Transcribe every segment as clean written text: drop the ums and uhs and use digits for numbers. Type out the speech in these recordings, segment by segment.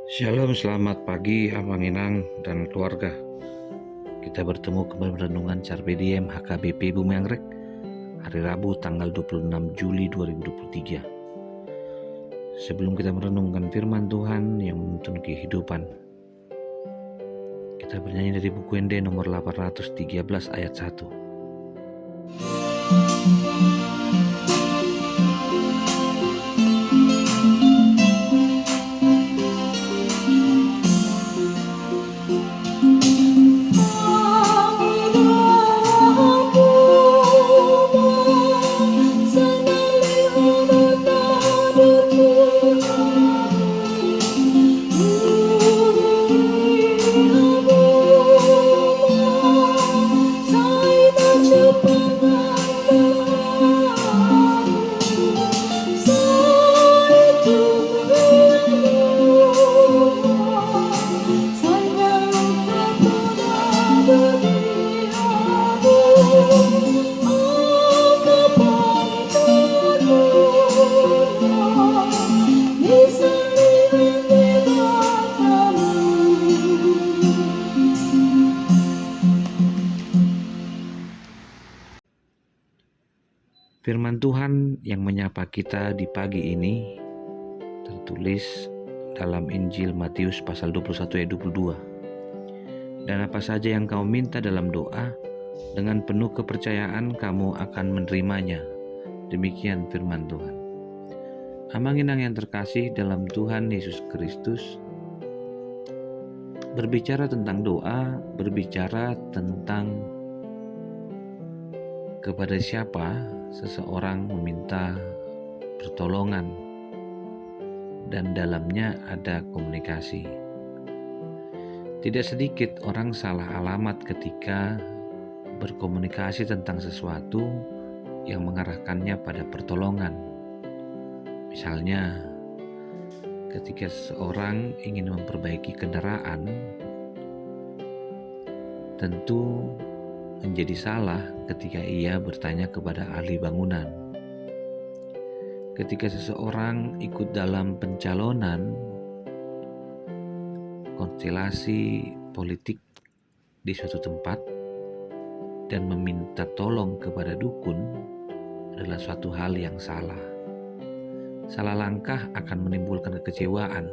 Shalom, selamat pagi Abang Inang dan keluarga. Kita bertemu kembali renungan Carpe Diem HKBP Bumi Anggrek hari Rabu tanggal 26 Juli 2023. Sebelum kita merenungkan firman Tuhan yang menuntun kehidupan, kita bernyanyi dari buku ND nomor 813 ayat 1. Firman Tuhan yang menyapa kita di pagi ini tertulis dalam Injil Matius pasal 21 ayat 22. Dan apa saja yang kamu minta dalam doa, dengan penuh kepercayaan kamu akan menerimanya. Demikian firman Tuhan. Abang Inang yang terkasih dalam Tuhan Yesus Kristus, berbicara tentang doa, berbicara tentang kepada siapa seseorang meminta pertolongan, dan dalamnya ada komunikasi. Tidak sedikit orang salah alamat ketika berkomunikasi tentang sesuatu yang mengarahkannya pada pertolongan. Misalnya, ketika seseorang ingin memperbaiki kendaraan, tentu menjadi salah ketika ia bertanya kepada ahli bangunan. Ketika seseorang ikut dalam pencalonan konstelasi politik di suatu tempat dan meminta tolong kepada dukun adalah suatu hal yang salah. Salah langkah akan menimbulkan kekecewaan,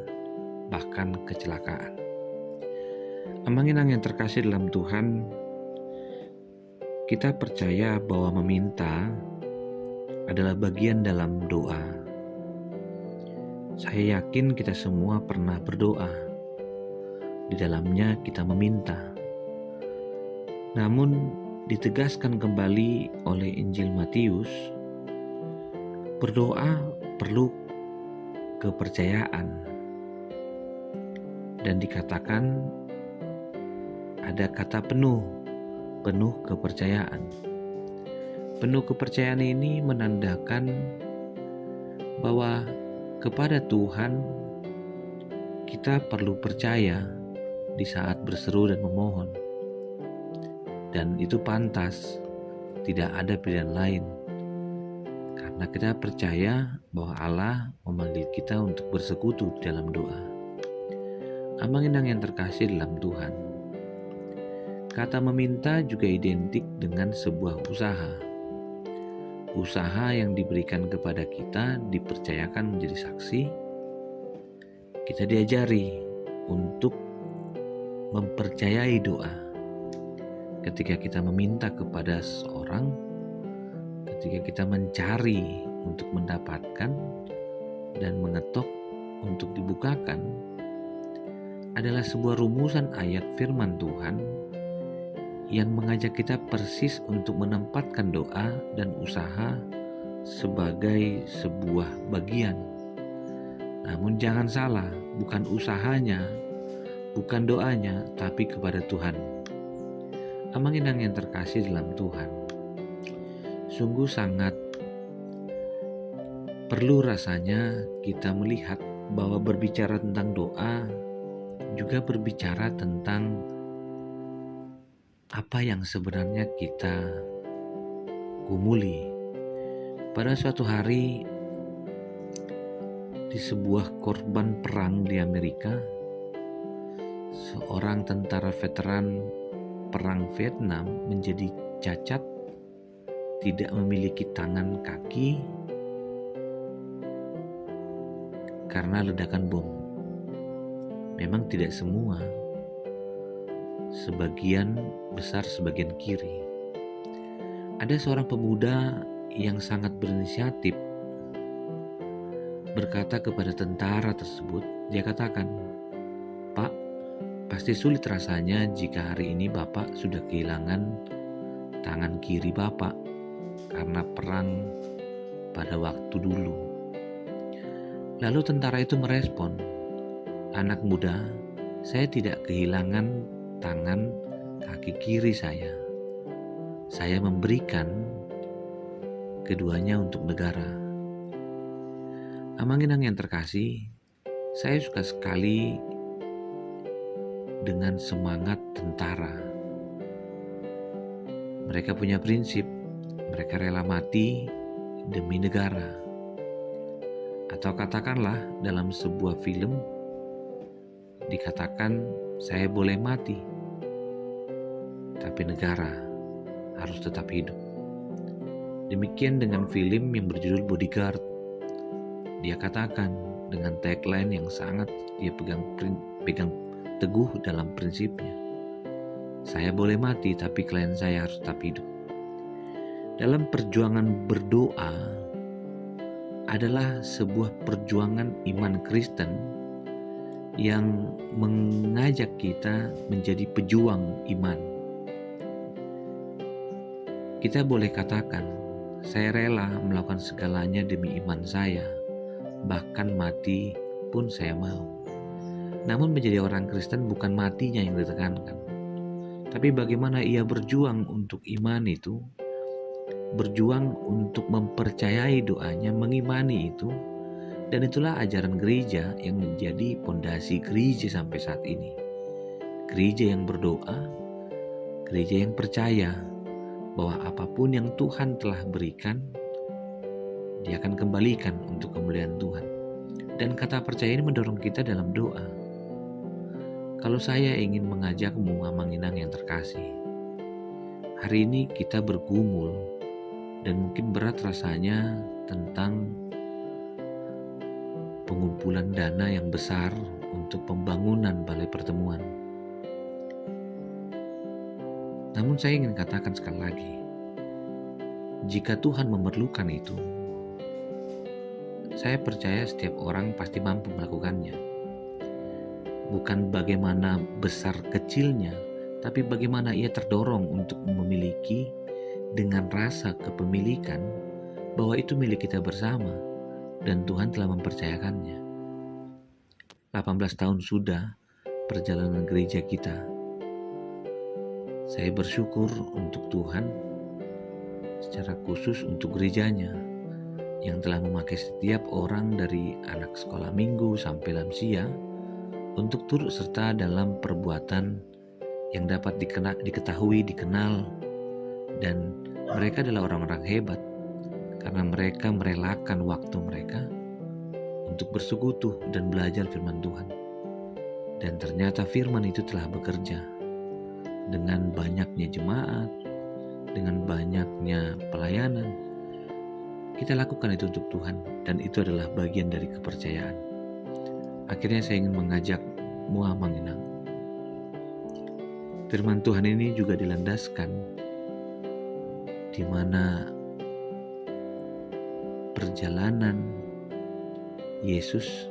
bahkan kecelakaan. Abang Inang yang terkasih dalam Tuhan, kita percaya bahwa meminta adalah bagian dalam doa. Saya yakin kita semua pernah berdoa. Di dalamnya kita meminta. Namun ditegaskan kembali oleh Injil Matius, berdoa perlu kepercayaan. Dan dikatakan ada kata penuh kepercayaan. Penuh kepercayaan ini menandakan bahwa kepada Tuhan kita perlu percaya di saat berseru dan memohon. Dan itu pantas, tidak ada pilihan lain. Karena kita percaya bahwa Allah memanggil kita untuk bersekutu dalam doa. Abang Inang yang terkasih dalam Tuhan, kata meminta juga identik dengan sebuah usaha. Usaha yang diberikan kepada kita dipercayakan menjadi saksi. Kita diajari untuk mempercayai doa. Ketika kita meminta kepada seseorang, ketika kita mencari untuk mendapatkan dan mengetok untuk dibukakan, adalah sebuah rumusan ayat firman Tuhan yang mengajak kita persis untuk menempatkan doa dan usaha sebagai sebuah bagian. Namun jangan salah, bukan usahanya, bukan doanya, tapi kepada Tuhan. Abang Inang yang terkasih dalam Tuhan, sungguh sangat perlu rasanya kita melihat bahwa berbicara tentang doa juga berbicara tentang apa yang sebenarnya kita gumuli. Pada suatu hari di sebuah korban perang di Amerika, seorang tentara veteran Perang Vietnam menjadi cacat, tidak memiliki tangan kaki karena ledakan bom. Memang tidak semua, sebagian besar sebagian kiri. Ada seorang pemuda yang sangat berinisiatif berkata kepada tentara tersebut, dia katakan, "Pak, pasti sulit rasanya jika hari ini Bapak sudah kehilangan tangan kiri Bapak karena perang pada waktu dulu." Lalu tentara itu merespon, "Anak muda, saya tidak kehilangan tangan kaki kiri saya. Saya memberikan keduanya untuk negara." Amanginang yang terkasih, saya suka sekali dengan semangat tentara. Mereka punya prinsip, mereka rela mati demi negara. Atau katakanlah dalam sebuah film dikatakan saya boleh mati, tapi negara harus tetap hidup. Demikian dengan film yang berjudul Bodyguard. Dia katakan dengan tagline yang sangat dia pegang teguh dalam prinsipnya. Saya boleh mati, tapi klien saya harus tetap hidup. Dalam perjuangan berdoa adalah sebuah perjuangan iman Kristen yang mengajak kita menjadi pejuang iman. Kita boleh katakan, saya rela melakukan segalanya demi iman saya, bahkan mati pun saya mau. Namun menjadi orang Kristen bukan matinya yang ditekankan, tapi bagaimana ia berjuang untuk iman itu, berjuang untuk mempercayai doanya, mengimani itu, dan itulah ajaran gereja yang menjadi pondasi gereja sampai saat ini. Gereja yang berdoa, gereja yang percaya bahwa apapun yang Tuhan telah berikan, Dia akan kembalikan untuk kemuliaan Tuhan. Dan kata percaya ini mendorong kita dalam doa. Kalau saya ingin mengajakmu, Amanginang yang terkasih, hari ini kita bergumul dan mungkin berat rasanya tentang pengumpulan dana yang besar untuk pembangunan balai pertemuan. Namun saya ingin katakan sekali lagi, jika Tuhan memerlukan itu, saya percaya setiap orang pasti mampu melakukannya. Bukan bagaimana besar kecilnya, tapi bagaimana ia terdorong untuk memiliki dengan rasa kepemilikan bahwa itu milik kita bersama dan Tuhan telah mempercayakannya. 18 tahun sudah perjalanan gereja kita. Saya bersyukur untuk Tuhan, secara khusus untuk gerejanya yang telah memakai setiap orang dari anak sekolah minggu sampai lansia untuk turut serta dalam perbuatan yang dapat diketahui, dikenal, dan mereka adalah orang-orang hebat karena mereka merelakan waktu mereka untuk bersekutu dan belajar firman Tuhan. Dan ternyata firman itu telah bekerja dengan banyaknya jemaat, dengan banyaknya pelayanan. Kita lakukan itu untuk Tuhan dan itu adalah bagian dari kepercayaan. Akhirnya saya ingin mengajakmu, Amanginang. Firman Tuhan ini juga dilandaskan di mana perjalanan Yesus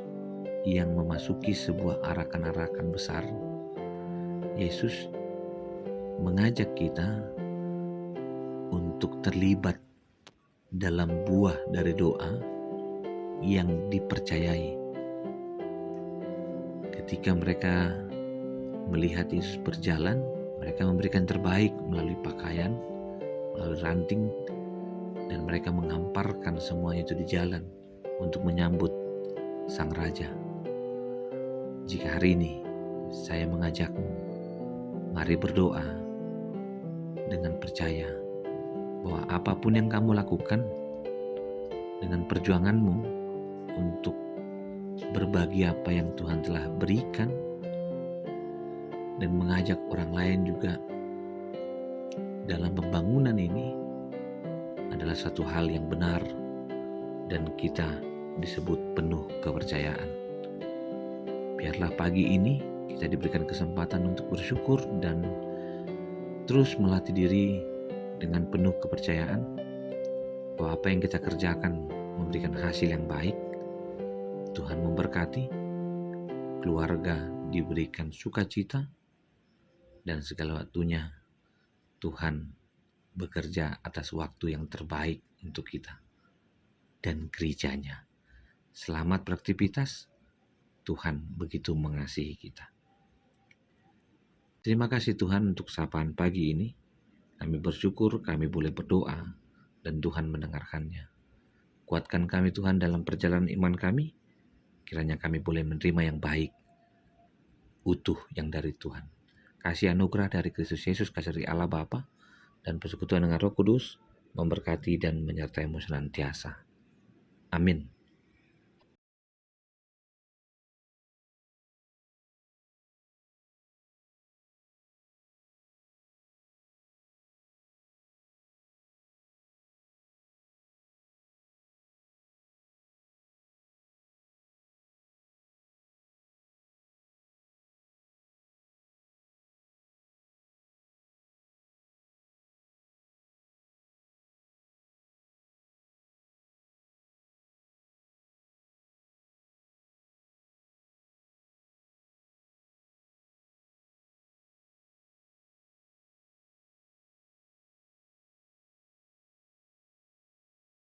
yang memasuki sebuah arakan-arakan besar. Yesus mengajak kita untuk terlibat dalam buah dari doa yang dipercayai. Ketika mereka melihat Yesus berjalan, mereka memberikan terbaik melalui pakaian, melalui ranting, dan mereka menghamparkan semuanya itu di jalan untuk menyambut Sang Raja. Jika hari ini saya mengajakmu, mari berdoa dengan percaya bahwa apapun yang kamu lakukan dengan perjuanganmu untuk berbagi apa yang Tuhan telah berikan, dan mengajak orang lain juga dalam pembangunan ini adalah satu hal yang benar dan kita disebut penuh kepercayaan. Biarlah pagi ini kita diberikan kesempatan untuk bersyukur dan terus melatih diri dengan penuh kepercayaan bahwa apa yang kita kerjakan memberikan hasil yang baik. Tuhan memberkati, keluarga diberikan sukacita, dan segala waktunya Tuhan bekerja atas waktu yang terbaik untuk kita dan gerejanya. Selamat beraktivitas, Tuhan begitu mengasihi kita. Terima kasih Tuhan untuk sapaan pagi ini. Kami bersyukur kami boleh berdoa dan Tuhan mendengarkannya. Kuatkan kami Tuhan dalam perjalanan iman kami. Kiranya kami boleh menerima yang baik, utuh yang dari Tuhan. Kasih anugerah dari Kristus Yesus, kasih dari Allah Bapa, dan persekutuan dengan Roh Kudus memberkati dan menyertai-mu senantiasa. Amin.